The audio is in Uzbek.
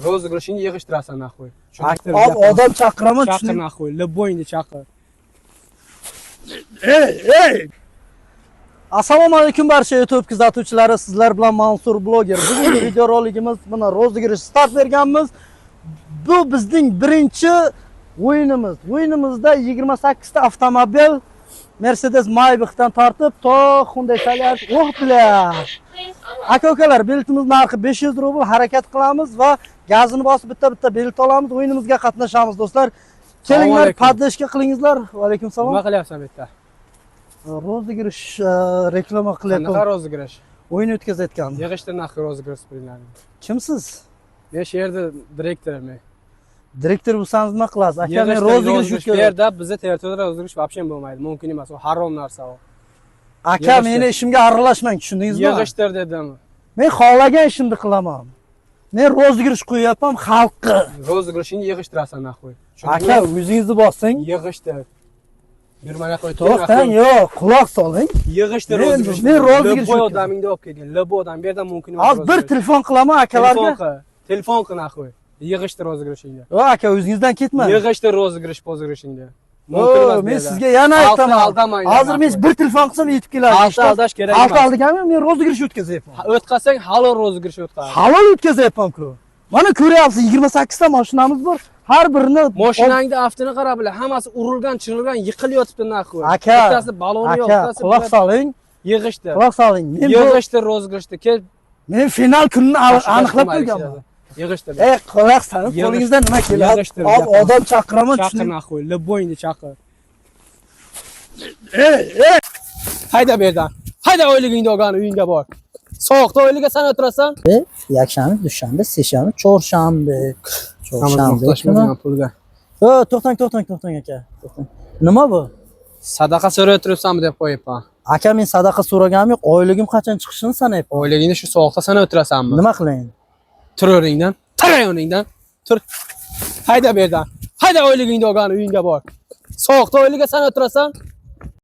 Rozıgrishingni yig'ishtirasan naxoy. Odam chaqiraman, Chaqir naxoy, любойni chaqir. Ey! Assalomu alaykum barcha YouTube kuzatuvchilari, sizlar bilan Mansur bloger. Bugungi video roligimiz buni rozigirish start berganmiz. Bu bizning birinchi o'yinimiz. O'yinimizda 28 ta avtomobil Mercedes Maybach'dan tortib to Hyundai Solaris o'qdilar. Aka-ukalar, biletimiz narxi 500 rubl, harakat qilamiz va gazini bosib bitta bilet olamiz. O'yinimizga qatnashamiz do'stlar. Kelinglar, podleshka qilingizlar. Va alaykum salom. Nima qilyapsan bu yerda? Rozigirish reklama qilyapman. Qanaqa rozigirish? O'yin o'tkazayotgan. Yig'ishtir naxoy rozigirish bilinadi. Kimsiz? Men shu yerda direktorman. Direktor bo'lsangiz nima qilasiz? Aka, men rozigirish bu yerda bizda territoriyada rozigirish вообще bo'lmaydi. Mumkin emas. U harom narsa u. Aka, meni ishimga aralashmang, tushundingizmi? Yig'ishtir dedim. Men xohlagan ishimni qilaman. Men rozigirish qo'yapman xalqqa. Rozigirishingni yig'ishtirasan naxoy. Aka, o'zingizni bossang. Yig'ishtir. Yurmana qo'y. To'xtang, yo'q, quloq soling. Yig'ishtir rozigirish. Men rozigirish Boy odamingni olib kelgan. Lobo odam bu yerda mumkin emas. Hozir bir telefon qilaman akalarga. Telefon qil naxoy. Yig'ishtir rozigirishingni. Yo'q aka, o'zingizdan ketmang. Yig'ishtir rozigirish pozigirishingni. Men sizga yana aytaman. Hozir men bir telefon qilsam yetib keladi. Aldash kerak emas. Xalq aldiganmi? Men rozigirish o'tkazyapman. O'tkazsang halol rozigirish o'tkaz. Halol o'tkazyapman-ku. Mana ko'ryapsiz, 28 ta mashinamiz bor. Har birini mashinangda aftini qara bila, hammasi urilgan, chirilgan, yiqilib yotibdi naxoy. Aka, bittasi baloni yo'q, bittasi quloq soling. Yig'ishtir. Quloq soling. Men yig'ishtir rozigirishni. Kel. Men final kunini aniqlab qo'yganman. Yig'ishtir. Quloq soling. Qo'lingizdan nima keladi? Odam chaqiraman, chaqir naxoy, любойni chaqir. Hayda bu yerdan. Hayda o'yligingni olgan uyingga bor. Sovuqda o'yliga sen o'tirasan? Yakshanba, dushanba, seshanba, chorshanba. Pulga. To'xtang aka. To'xtang. Nima bu? Sadaqa so'rab turibsanmi deb qo'yibman. Aka, men sadaqa so'raganim yo'q. Oyligim qachon chiqishini sanayapman. Oyligingni shu sovuqda sen o'tirasanmi? Nima qilayin? Tur o'ringdan. Taray o'ringdan. Tur. Hayda bu yerdan. Hayda o'yligingni olgan uyingga bor. Sovuqda o'yliga sen o'tirasan?